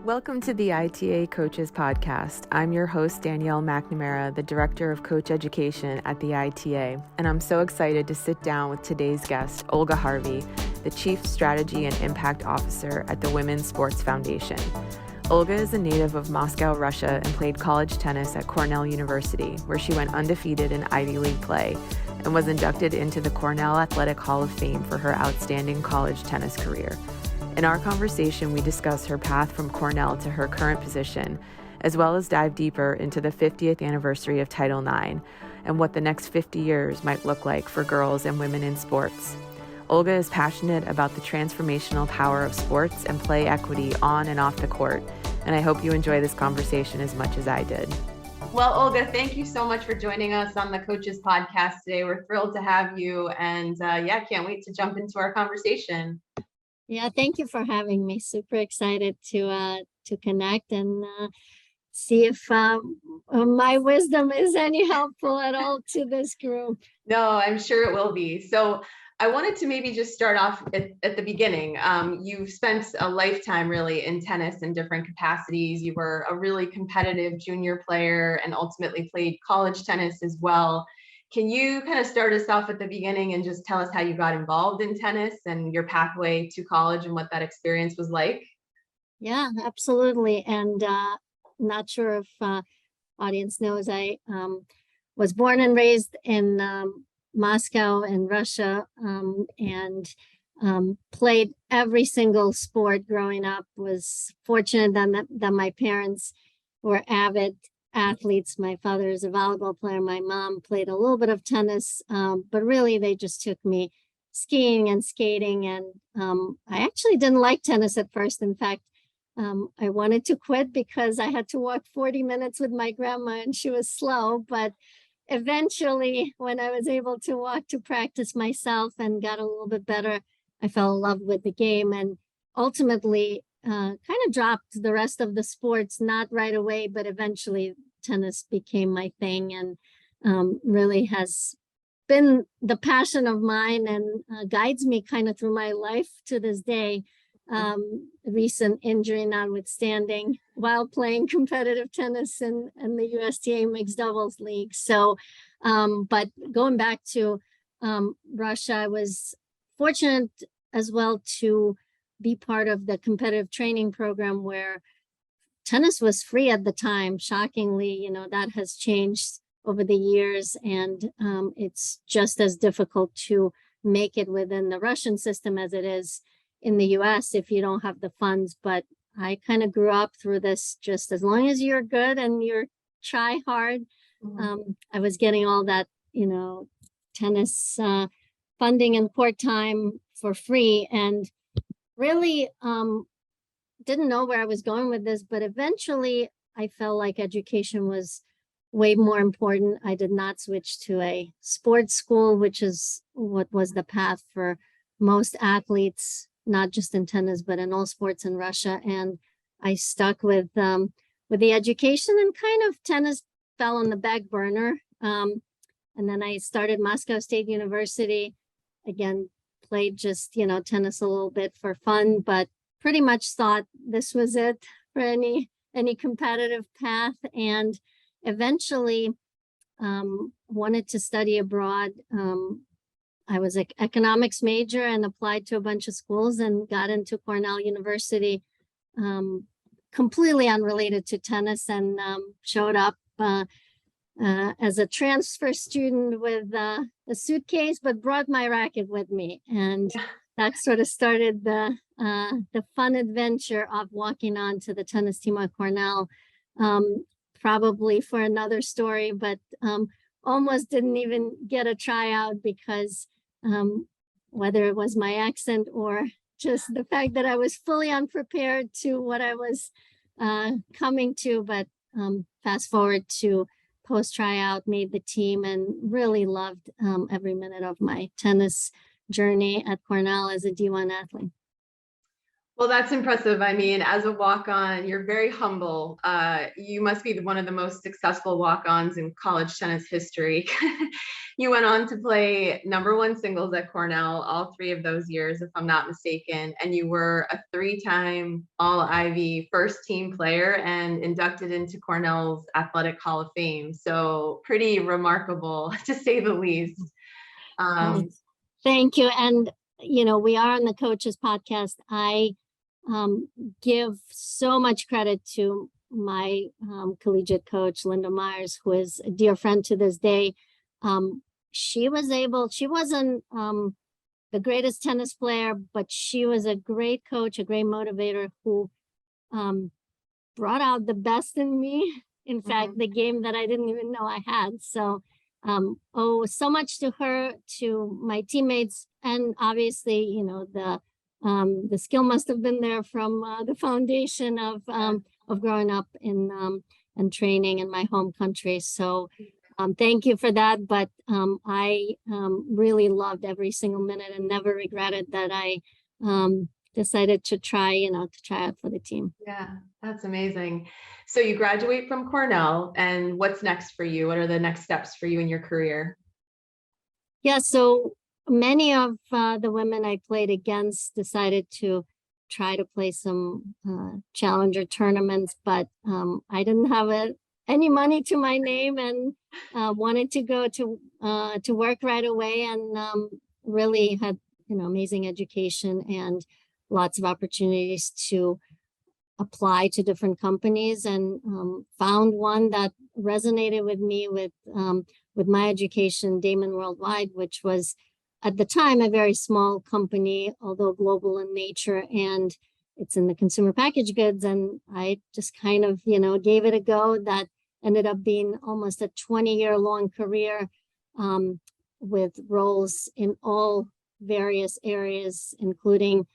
Welcome to the ITA Coaches Podcast. I'm your host, Danielle McNamara, the Director of Coach Education at the ITA, and I'm so excited to sit down with today's guest, Olga Harvey, the Chief Strategy and Impact Officer at the Women's Sports Foundation. Olga is a native of Moscow, Russia, and played college tennis at Cornell University, where she went undefeated in Ivy League play and was inducted into the Cornell Athletic Hall of Fame for her outstanding college tennis career. In our conversation, we discuss her path from Cornell to her current position, as well as dive deeper into the 50th anniversary of Title IX and what the next 50 years might look like for girls and women in sports. Olga is passionate about the transformational power of sports and play equity on and off the court, and I hope you enjoy this conversation as much as I did. Well, Olga, thank you so much for joining us on the Coaches Podcast today. We're thrilled to have you, and can't wait to jump into our conversation. Yeah, thank you for having me. Super excited to connect and see if my wisdom is any helpful at all to this group. No, I'm sure it will be. So I wanted to maybe just start off at the beginning. You've spent a lifetime really in tennis in different capacities. You were a really competitive junior player and ultimately played college tennis as well. Can you kind of start us off at the beginning and just tell us how you got involved in tennis and your pathway to college and what that experience was like? Yeah, absolutely. And not sure if audience knows, I was born and raised in Moscow in Russia, and played every single sport growing up. Was fortunate that my parents were avid athletes. My father is a volleyball player. My mom played a little bit of tennis, but really they just took me skiing and skating. And I actually didn't like tennis at first. In fact, I wanted to quit because I had to walk 40 minutes with my grandma and she was slow. But eventually, when I was able to walk to practice myself and got a little bit better, I fell in love with the game and ultimately kind of dropped the rest of the sports, not right away, but eventually tennis became my thing and really has been the passion of mine and guides me kind of through my life to this day. Recent injury notwithstanding, while playing competitive tennis in the USTA mixed doubles league. So, but going back to Russia, I was fortunate as well to be part of the competitive training program where tennis was free at the time. Shockingly, that has changed over the years, and it's just as difficult to make it within the Russian system as it is in the US if you don't have the funds. But I kind of grew up through this, just as long as you're good and you're try hard. I was getting all that, tennis funding and court time for free, and really didn't know where I was going with this, but eventually I felt like education was way more important. I did not switch to a sports school, which is what was the path for most athletes, not just in tennis, but in all sports in Russia. And I stuck with the education, and kind of tennis fell on the back burner. And then I started Moscow State University. Again, played just, tennis a little bit for fun, but pretty much thought this was it for any competitive path. And eventually wanted to study abroad. I was an economics major and applied to a bunch of schools and got into Cornell University, completely unrelated to tennis, and showed up as a transfer student with a suitcase, but brought my racket with me. And that sort of started the fun adventure of walking on to the tennis team at Cornell, probably for another story, but almost didn't even get a tryout because whether it was my accent or just the fact that I was fully unprepared to what I was coming to. But fast forward to post tryout, made the team, and really loved every minute of my tennis journey at Cornell as a D1 athlete. Well, that's impressive. I mean, as a walk-on, you're very humble. You must be one of the most successful walk-ons in college tennis history. You went on to play #1 singles at Cornell all 3 of those years, if I'm not mistaken, and you were a 3-time All-Ivy first-team player and inducted into Cornell's Athletic Hall of Fame. So pretty remarkable, to say the least. Thank you. And, we are on the Coaches Podcast. I give so much credit to my collegiate coach, Linda Myers, who is a dear friend to this day. She wasn't the greatest tennis player, but she was a great coach, a great motivator who brought out the best in me. In fact, the game that I didn't even know I had. So, so much to her, to my teammates, and obviously, the skill must have been there from the foundation of growing up in and training in my home country. So thank you for that. But I really loved every single minute and never regretted that I decided to try out for the team. Yeah, that's amazing. So you graduate from Cornell, and what's next for you? What are the next steps for you in your career? Yeah, so many of the women I played against decided to try to play some challenger tournaments, but I didn't have any money to my name and wanted to go to work right away, and really had amazing education and lots of opportunities to apply to different companies, and found one that resonated with me with my education, Damon Worldwide, which was at the time a very small company, although global in nature, and it's in the consumer packaged goods. And I just kind of, gave it a go. That ended up being almost a 20-year-long career with roles in all various areas, including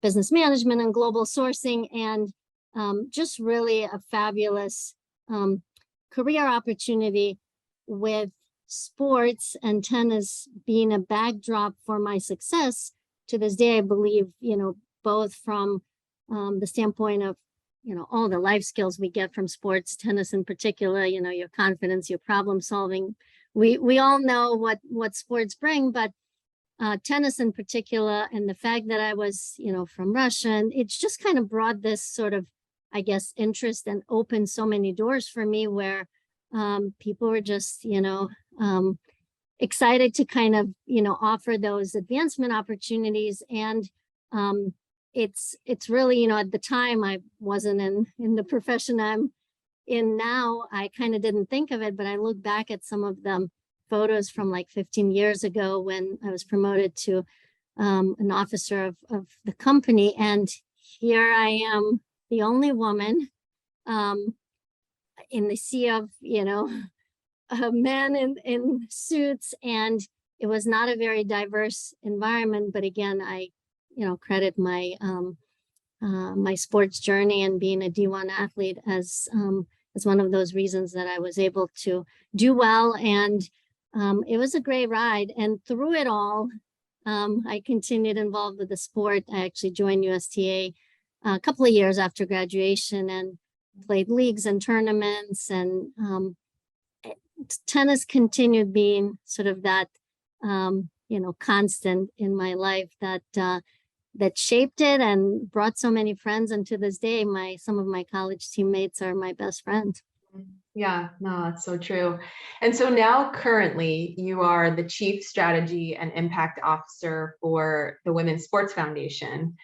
business management and global sourcing, and just really a fabulous career opportunity, with sports and tennis being a backdrop for my success to this day. I believe, both from the standpoint of, all the life skills we get from sports, tennis in particular, your confidence, your problem solving. We all know what sports bring, but tennis in particular, and the fact that I was, from Russia, and it's just kind of brought this sort of, I guess, interest and opened so many doors for me, where people were just, excited to kind of, offer those advancement opportunities. And it's really, at the time I wasn't in the profession I'm in now. I kind of didn't think of it, but I look back at some of them photos from like 15 years ago when I was promoted to an officer of the company. And here I am, the only woman in the sea of, men in suits. And it was not a very diverse environment. But again, I, credit my my sports journey and being a D1 athlete as one of those reasons that I was able to do well. And it was a great ride. And through it all, I continued involved with the sport. I actually joined USTA a couple of years after graduation and played leagues and tournaments. And tennis continued being sort of that, constant in my life that shaped it and brought so many friends. And to this day, some of my college teammates are my best friends. Yeah, no, that's so true. And so now currently you are the Chief Strategy and Impact Officer for the Women's Sports Foundation.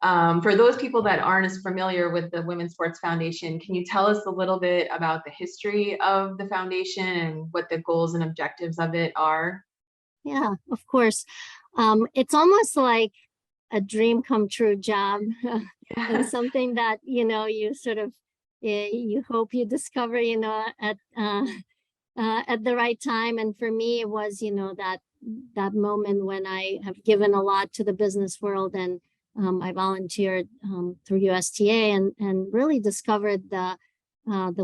For those people that aren't as familiar with the Women's Sports Foundation, can you tell us a little bit about the history of the foundation and what the goals and objectives of it are? Yeah, of course. It's almost like a dream come true job and something that, you sort of, you hope you discover, at the right time. And for me, it was, that moment when I have given a lot to the business world, and I volunteered through USTA and really discovered the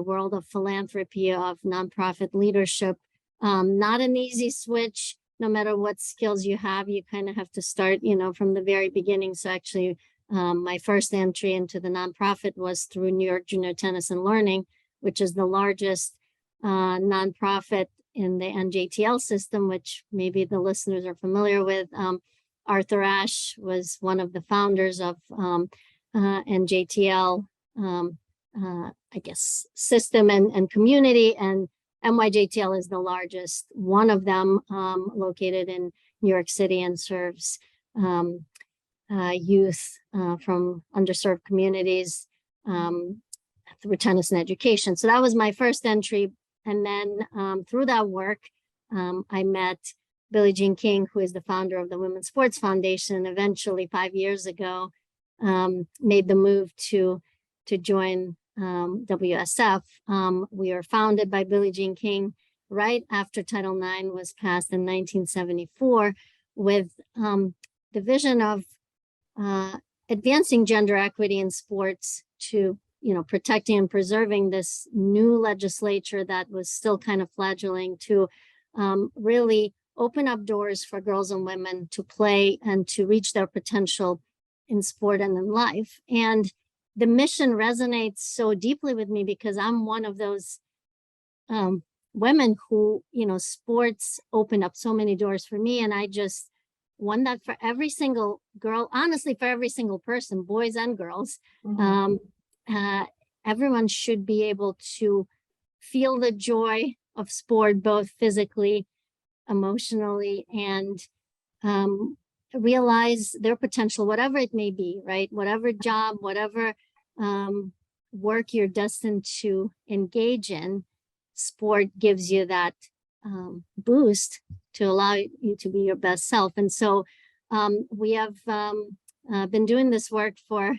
world of philanthropy, of nonprofit leadership. Not an easy switch. No matter what skills you have, you kind of have to start, from the very beginning. So actually My first entry into the nonprofit was through New York Junior Tennis and Learning, which is the largest nonprofit in the NJTL system, which maybe the listeners are familiar with. Arthur Ashe was one of the founders of NJTL, I guess, system and community, and NYJTL is the largest one of them, located in New York City, and serves youth from underserved communities through tennis and education. So that was my first entry. And then through that work, I met Billie Jean King, who is the founder of the Women's Sports Foundation. Eventually, 5 years ago, made the move to join WSF. We were founded by Billie Jean King right after Title IX was passed in 1974, with the vision of advancing gender equity in sports, to protecting and preserving this new legislature that was still kind of fledgling, to really open up doors for girls and women to play and to reach their potential in sport and in life. And the mission resonates so deeply with me because I'm one of those women who, sports opened up so many doors for me. And I just want that for every single girl, honestly, for every single person, boys and girls. Everyone should be able to feel the joy of sport, both physically, emotionally, and realize their potential, whatever it may be, right? Whatever job, whatever work you're destined to engage in, sport gives you that boost to allow you to be your best self. And so we have been doing this work for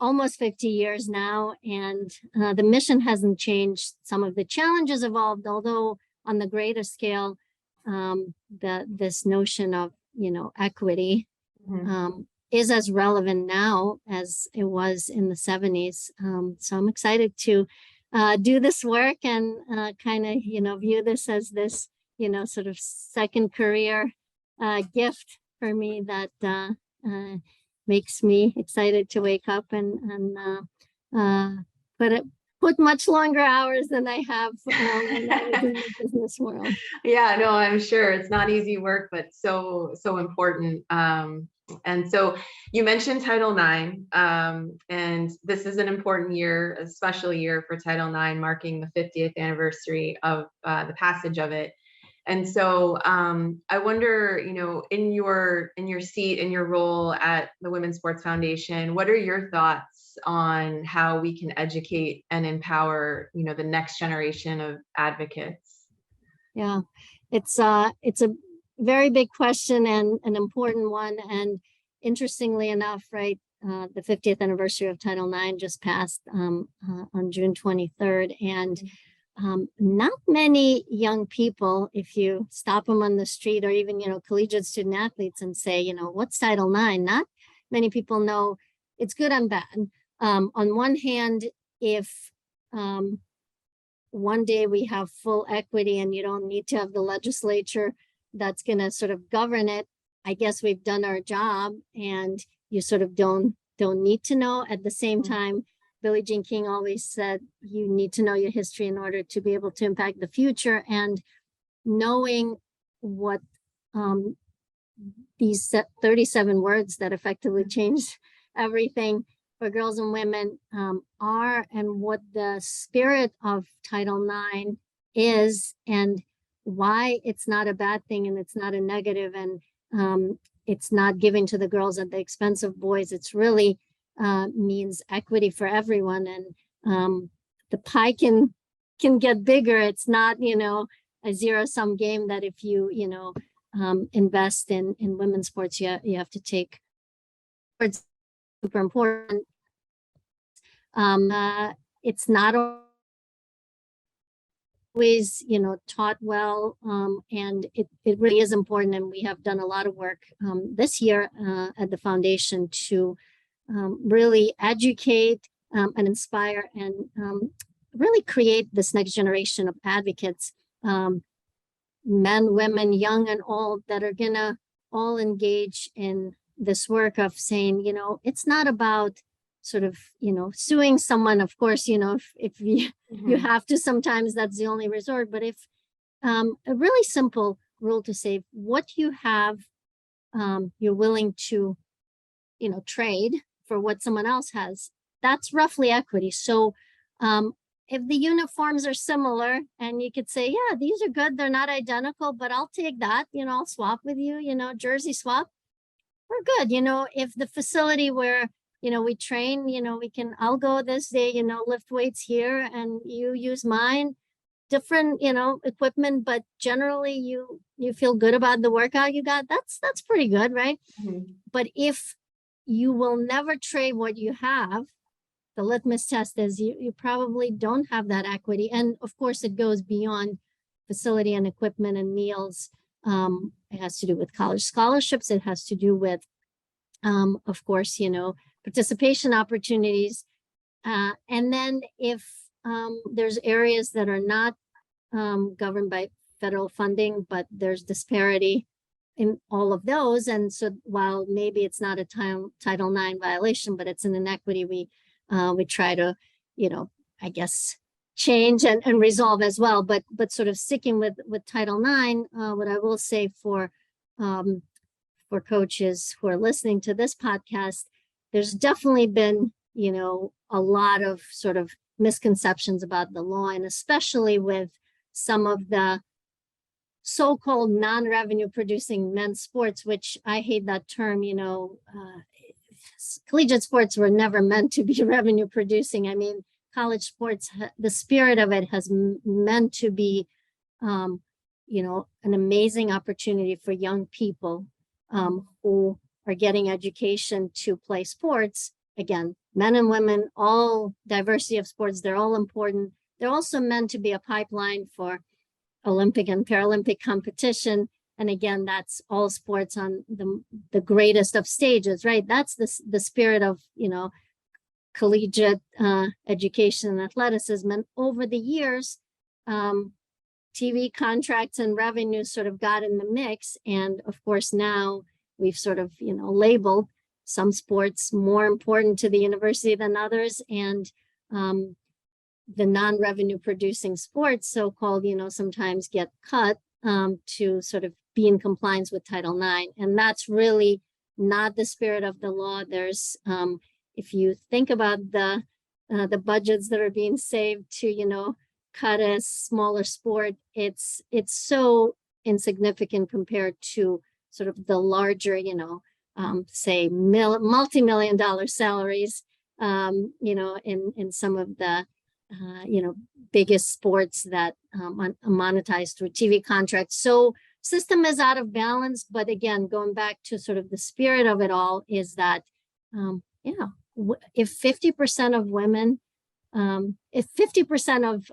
almost 50 years now, and the mission hasn't changed. Some of the challenges evolved, although on the greater scale, this notion of equity is as relevant now as it was in the 70s. So I'm excited to do this work and kind of view this as this sort of second career gift for me that makes me excited to wake up and put much longer hours than I have when I was in the business world. Yeah, no, I'm sure it's not easy work, but so important. And so you mentioned Title IX, and this is an important year, a special year for Title IX, marking the 50th anniversary of the passage of it. And so I wonder, in your seat, in your role at the Women's Sports Foundation, what are your thoughts on how we can educate and empower, the next generation of advocates? Yeah, it's a very big question and an important one. And interestingly enough, right, the 50th anniversary of Title IX just passed on June 23rd. And not many young people, if you stop them on the street, or even, collegiate student athletes, and say, what's Title IX? Not many people know. It's good and bad. On one hand, if one day we have full equity and you don't need to have the legislature that's going to sort of govern it, I guess we've done our job, and you sort of don't need to know. At the same time, Billie Jean King always said you need to know your history in order to be able to impact the future. And knowing what these 37 words that effectively changed everything for girls and women are, and what the spirit of Title IX is, and why it's not a bad thing, and it's not a negative, and it's not giving to the girls at the expense of boys. It's really means equity for everyone, and the pie can get bigger. It's not a zero-sum game that if you invest in women's sports, you have to take. It's super important. It's not always taught well, and it really is important. And we have done a lot of work this year at the foundation to really educate and inspire and really create this next generation of advocates, men, women, young and old, that are gonna all engage in this work of saying, it's not about sort of, suing someone. Of course, if you have to, sometimes that's the only resort. But if a really simple rule to say what you have, you're willing to, trade for what someone else has, that's roughly equity. So if the uniforms are similar and you could say, yeah, these are good, they're not identical, but I'll take that, I'll swap with you, jersey swap, we're good. If the facility where, we train, I'll go this day, lift weights here and you use mine, different, equipment, but generally you feel good about the workout you got, that's pretty good, right? But if you will never trade what you have, the litmus test is you probably don't have that equity. And of course, it goes beyond facility and equipment and meals. It has to do with college scholarships. It has to do with, of course, participation opportunities. And then if there's areas that are not governed by federal funding, but there's disparity in all of those. And so while maybe it's not a Title IX violation, but it's an inequity, we try to, I guess, change and resolve as well. But sort of sticking with Title IX, what I will say for coaches who are listening to this podcast, there's definitely been, a lot of sort of misconceptions about the law, and especially with some of the so-called non-revenue producing men's sports, which I hate that term, collegiate sports were never meant to be revenue producing. I mean, college sports, the spirit of it has meant to be, an amazing opportunity for young people who are getting education to play sports. Again, men and women, all diversity of sports, they're all important. They're also meant to be a pipeline for Olympic and Paralympic competition. And again, that's all sports on the greatest of stages, right? That's the spirit of, collegiate education and athleticism. And over the years, TV contracts and revenues sort of got in the mix. And of course, now we've sort of, labeled some sports more important to the university than others. And the non-revenue producing sports, so-called, sometimes get cut to sort of be in compliance with Title IX. And that's really not the spirit of the law. There's, if you think about the budgets that are being saved to, cut a smaller sport, it's so insignificant compared to sort of the larger, say multi-million-dollar salaries, in some of the biggest sports that monetized through TV contracts. So system is out of balance. But again, going back to sort of the spirit of it all is that, if 50% of women, if 50% of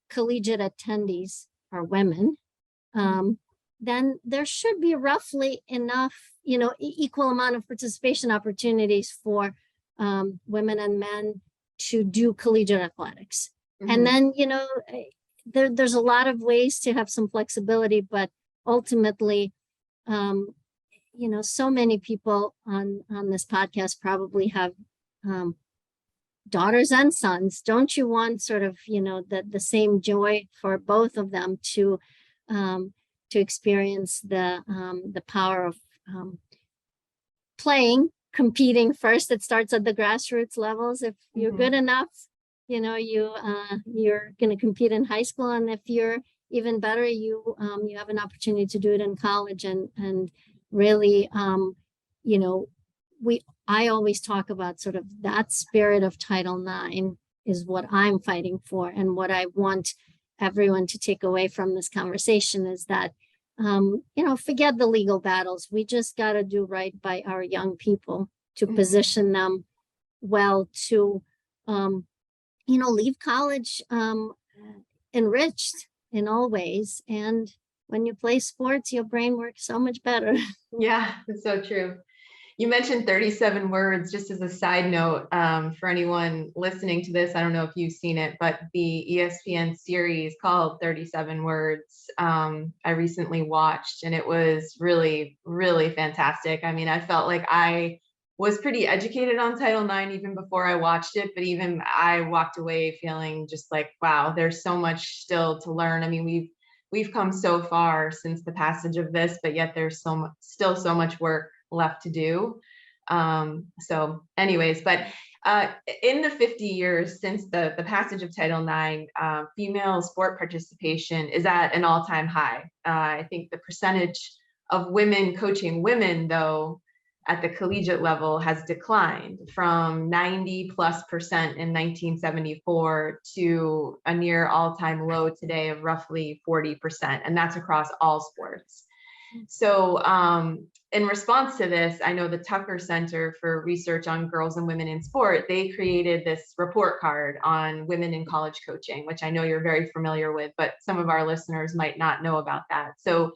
collegiate attendees are women, then there should be roughly enough, equal amount of participation opportunities for women and men to do collegiate athletics. And then, there's a lot of ways to have some flexibility, but ultimately, so many people on this podcast probably have daughters and sons. Don't you want sort of, the same joy for both of them to experience the power of playing, competing first? It starts at the grassroots levels. If you're good enough, you're going to compete in high school, and if you're even better, you have an opportunity to do it in college. And really, I always talk about sort of that spirit of Title IX is what I'm fighting for, and what I want everyone to take away from this conversation is that, forget the legal battles. We just got to do right by our young people to position them well to, leave college enriched in all ways. And when you play sports, your brain works so much better. Yeah, that's so true. You mentioned 37 words. Just as a side note, for anyone listening to this, I don't know if you've seen it, but the ESPN series called 37 Words, I recently watched, and it was really, really fantastic. I mean, I felt like I was pretty educated on Title IX even before I watched it, but even I walked away feeling just like, wow, there's so much still to learn. I mean, we've come so far since the passage of this, but yet there's still so much work left to do. So anyways, but in the 50 years since the passage of Title IX, female sport participation is at an all-time high. I think the percentage of women coaching women, though, at the collegiate level has declined from 90+% in 1974 to a near all-time low today of roughly 40%, and that's across all sports. So in response to this, I know the Tucker Center for Research on Girls and Women in Sport, they created this report card on women in college coaching, which I know you're very familiar with, but some of our listeners might not know about that. So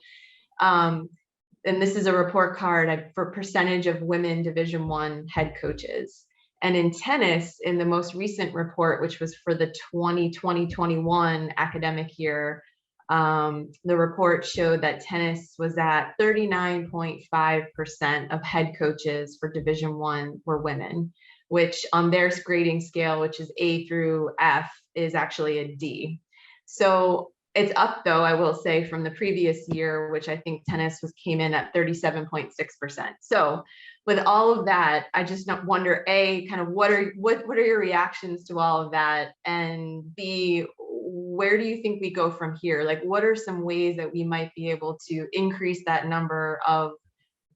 and this is a report card for percentage of women Division I head coaches. And in tennis, in the most recent report, which was for the 2020-21 academic year, the report showed that tennis was at 39.5% of head coaches for Division I were women, which on their grading scale, which is A through F, is actually a D. So it's up, though, I will say, from the previous year, which I think tennis came in at 37.6%. So with all of that, I just wonder, A, kind of what are your reactions to all of that? And B, where do you think we go from here? Like, what are some ways that we might be able to increase that number of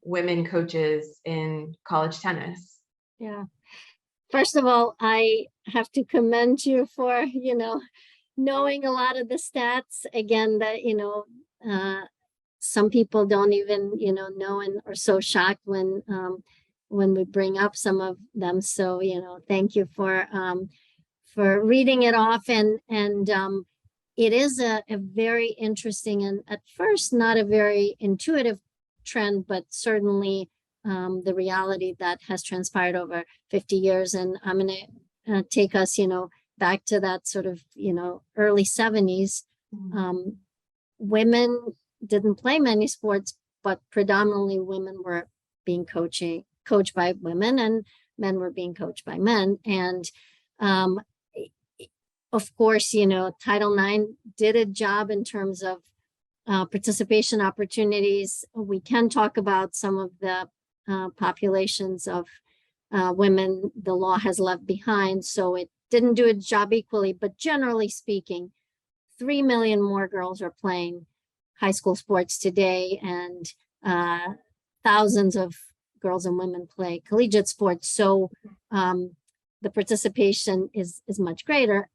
women coaches in college tennis? Yeah. First of all, I have to commend you for, knowing a lot of the stats. Again, that, some people don't even, know and are so shocked when we bring up some of them. So, thank you for reading it off. And it is a very interesting and at first not a very intuitive trend, but certainly the reality that has transpired over 50 years. And I'm going to take us, back to that sort of, early 70s. Women didn't play many sports, but predominantly women were being coached by women, and men were being coached by men. And of course, Title IX did a job in terms of participation opportunities. We can talk about some of the populations of women the law has left behind, so it didn't do its job equally, but generally speaking, 3 million more girls are playing high school sports today, and thousands of girls and women play collegiate sports. So the participation is much greater.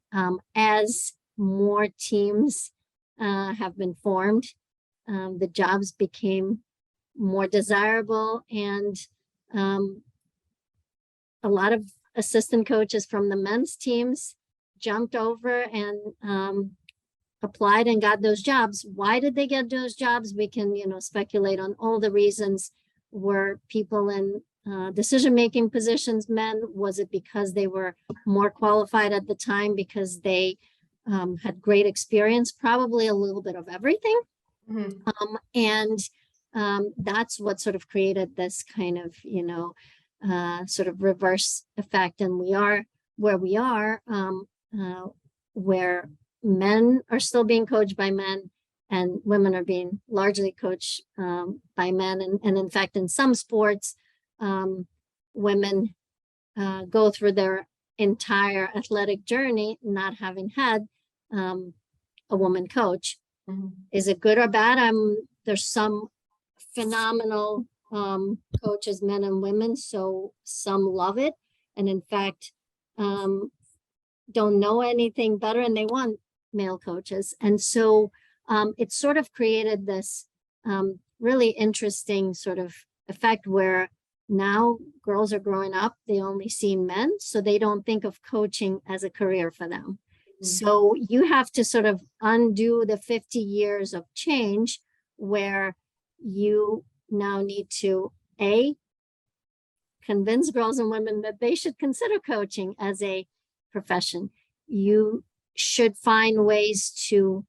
As more teams have been formed, the jobs became more desirable, and a lot of assistant coaches from the men's teams jumped over and applied and got those jobs. Why did they get those jobs? We can, speculate on all the reasons. Were people in decision-making positions men? Was it because they were more qualified at the time because they had great experience? Probably a little bit of everything. And that's what sort of created this kind of, sort of reverse effect. And we are where we are, where men are still being coached by men and women are being largely coached by men. And in fact, in some sports, women go through their entire athletic journey not having had a woman coach. Is it good or bad? There's some phenomenal coaches, men and women, so some love it, and in fact don't know anything better, and they want male coaches. And so it sort of created this really interesting sort of effect where now girls are growing up, they only see men, so they don't think of coaching as a career for them. So you have to sort of undo the 50 years of change where you now need to convince girls and women that they should consider coaching as a profession. You should find ways to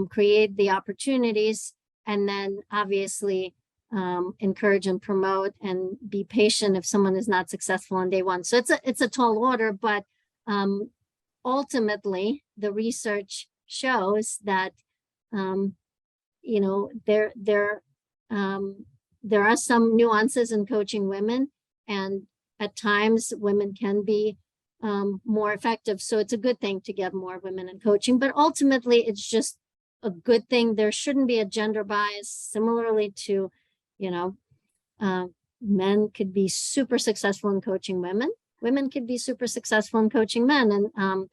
create the opportunities, and then obviously encourage and promote and be patient if someone is not successful on day one. So it's a tall order, but ultimately the research shows that you know, there are some nuances in coaching women, and at times women can be more effective. So it's a good thing to get more women in coaching, but ultimately it's just a good thing. There shouldn't be a gender bias. Similarly to, you know, men could be super successful in coaching women. Women could be super successful in coaching men. And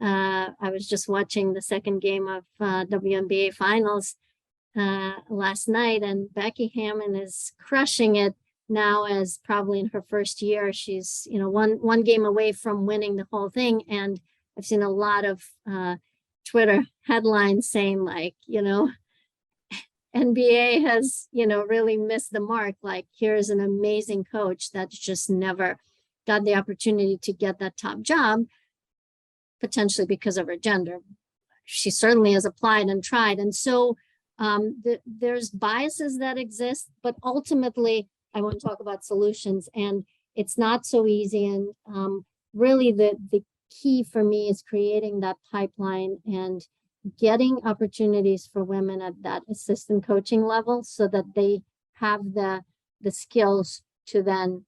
I was just watching the second game of WNBA finals last night, and Becky Hammond is crushing it now, as probably in her first year. She's, you know, one game away from winning the whole thing. And I've seen a lot of Twitter headlines saying, like, you know, NBA has, you know, really missed the mark. Like, here's an amazing coach that's just never got the opportunity to get that top job, potentially because of her gender. She certainly has applied and tried. And so there's biases that exist, but ultimately I want to talk about solutions, and it's not so easy. And really the key for me is creating that pipeline and getting opportunities for women at that assistant coaching level, so that they have the skills to then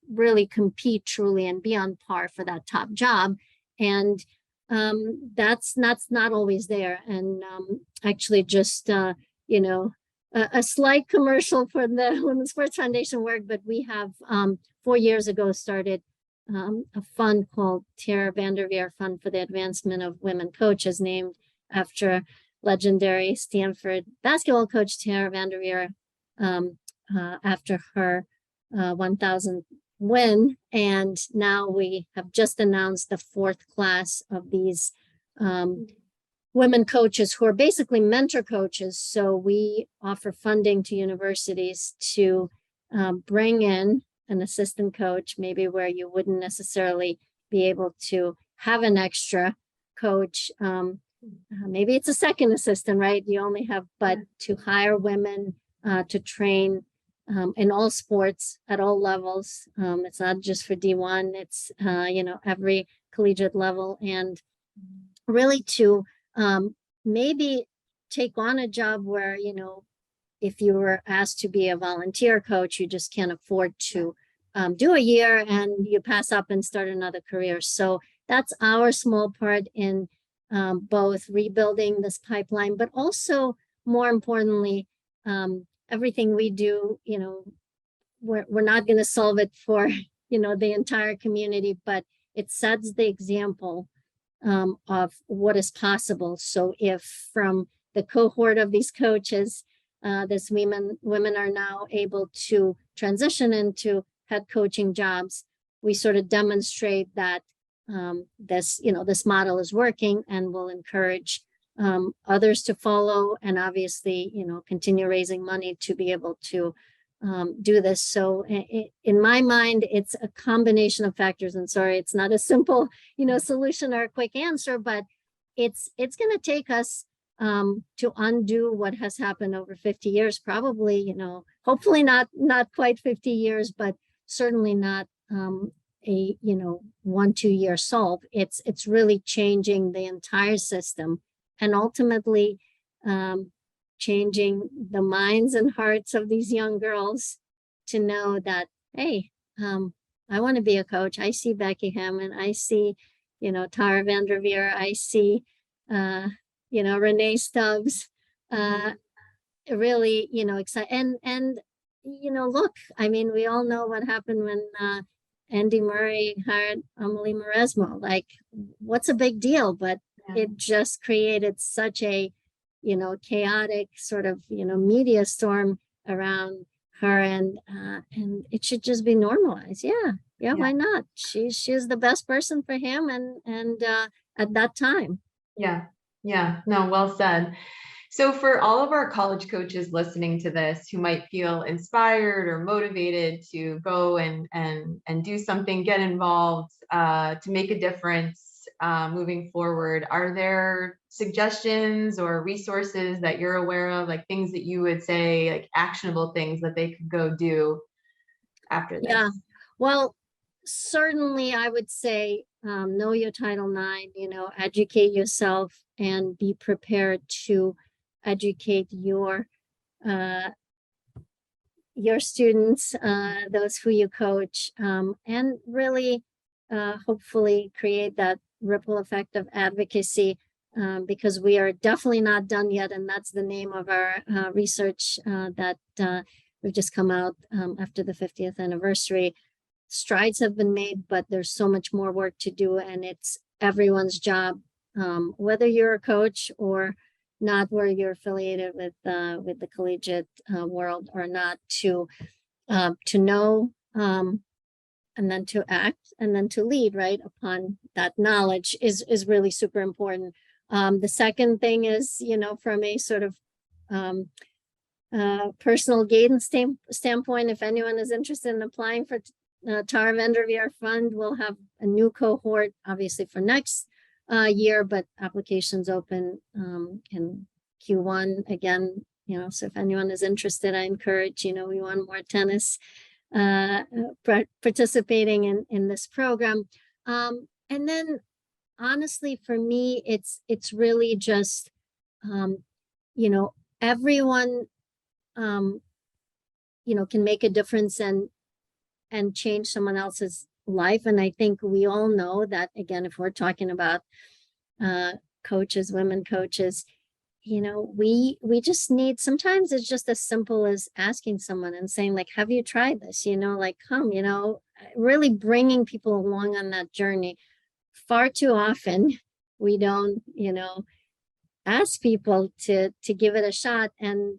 really compete truly and be on par for that top job. And that's not always there. And actually just, you know, a slight commercial for the Women's Sports Foundation work, but we have 4 years ago started a fund called Tara Vanderveer Fund for the Advancement of Women Coaches, named after legendary Stanford basketball coach Tara Vanderveer, after her 1000 win. And now we have just announced the 4th class of these women coaches who are basically mentor coaches. So we offer funding to universities to bring in an assistant coach, maybe where you wouldn't necessarily be able to have an extra coach. Maybe it's a second assistant, right? You only have, but to hire women to train in all sports at all levels. It's not just for D1, it's, you know, every collegiate level, and really to maybe take on a job where, you know, if you were asked to be a volunteer coach, you just can't afford to do a year and you pass up and start another career. So that's our small part in both rebuilding this pipeline, but also more importantly, everything we do, you know, we're not going to solve it for, you know, the entire community, but it sets the example of what is possible. So if from the cohort of these coaches, this women are now able to transition into head coaching jobs, we sort of demonstrate that this, you know, this model is working, and will encourage others to follow, and obviously, you know, continue raising money to be able to do this. So in my mind, it's a combination of factors, and sorry, it's not a simple, you know, solution or a quick answer, but it's going to take us to undo what has happened over 50 years, probably, you know, hopefully not quite 50 years, but certainly not a, you know, 1-2 year solve. It's really changing the entire system, and ultimately changing the minds and hearts of these young girls to know that, hey, I want to be a coach. I see Becky Hammond. I see, you know, Tara Vanderveer. I see, you know, Renee Stubbs. Really, you know, excited. And, you know, look, I mean, we all know what happened when Andy Murray hired Amelie Mauresmo. Like, what's a big deal? But it just created such a, you know, chaotic sort of, you know, media storm around her, and it should just be normalized. Yeah, why not? She's the best person for him, and at that time. Yeah, no, well said. So for all of our college coaches listening to this who might feel inspired or motivated to go and do something, get involved, to make a difference moving forward, are there suggestions or resources that you're aware of, like things that you would say, like actionable things that they could go do after this? Yeah, well, certainly I would say know your Title IX, educate yourself and be prepared to educate uh, your students, those who you coach, and really hopefully create that ripple effect of advocacy, because we are definitely not done yet. And that's the name of our research that we've just come out after the 50th anniversary. Strides have been made, but there's so much more work to do, and it's everyone's job, whether you're a coach or not, where you're affiliated with the collegiate world or not, to know, and then to act, and then to lead right upon that knowledge is really super important. The second thing is, from a sort of personal guidance standpoint, if anyone is interested in applying for TAR Vanderveer Fund, we'll have a new cohort, obviously for next year, but applications open in Q1 again. So if anyone is interested, I encourage, we want more tennis participating in this program. And then honestly, for me, it's really just, everyone, can make a difference and change someone else's life. And I think we all know that, again, if we're talking about coaches, women coaches, we just need, sometimes it's just as simple as asking someone and saying, like, have you tried this? Come, really bringing people along on that journey. Far too often, we don't, ask people to give it a shot. And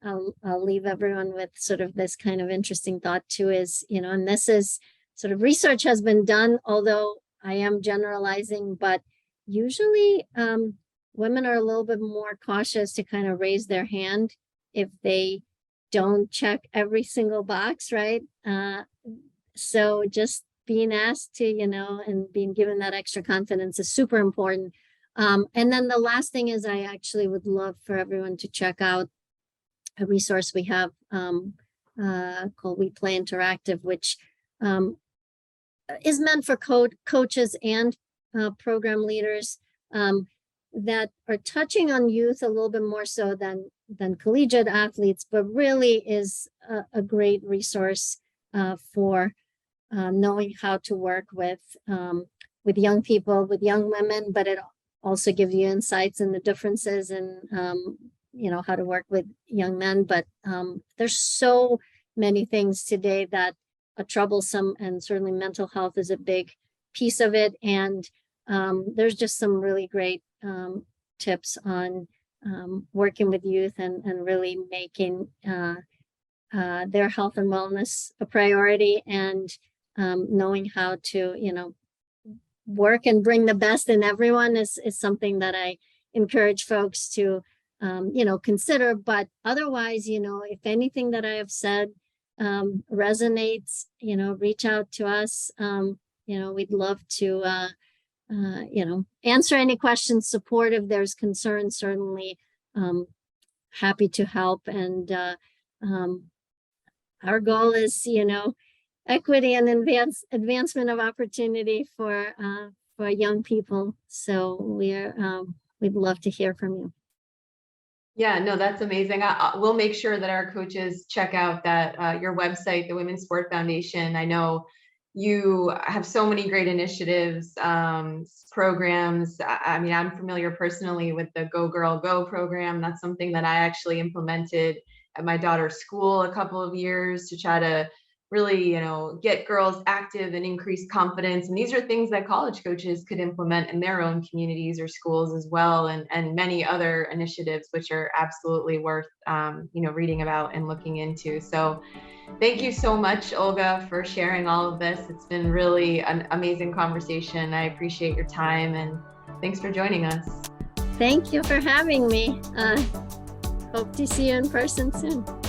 I'll leave everyone with sort of this kind of interesting thought too, is, and this is sort of research has been done, although I am generalizing, but usually women are a little bit more cautious to kind of raise their hand if they don't check every single box, right? So just being asked to, and being given that extra confidence is super important. And then the last thing is, I actually would love for everyone to check out a resource we have called We Play Interactive, which is meant for coaches and program leaders that are touching on youth a little bit more so than collegiate athletes, but really is a great resource for knowing how to work with young people, with young women, but it also gives you insights in the differences and how to work with young men. But there's so many things today that are troublesome, and certainly mental health is a big piece of it. And there's just some really great tips on working with youth and really making their health and wellness a priority, and knowing how to, work and bring the best in everyone is something that I encourage folks to, consider. But otherwise, if anything that I have said resonates, reach out to us. We'd love to, answer any questions, support if there's concern, certainly happy to help. And our goal is, equity and advancement of opportunity for young people. So we'd love to hear from you. Yeah, no, that's amazing. We'll make sure that our coaches check out that your website, the Women's Sport Foundation. I know you have so many great initiatives, programs. I mean, I'm familiar personally with the Go Girl Go program. That's something that I actually implemented at my daughter's school a couple of years to try to really, get girls active and increase confidence. And these are things that college coaches could implement in their own communities or schools as well, and many other initiatives, which are absolutely worth, reading about and looking into. So thank you so much, Olga, for sharing all of this. It's been really an amazing conversation. I appreciate your time, and thanks for joining us. Thank you for having me. Hope to see you in person soon.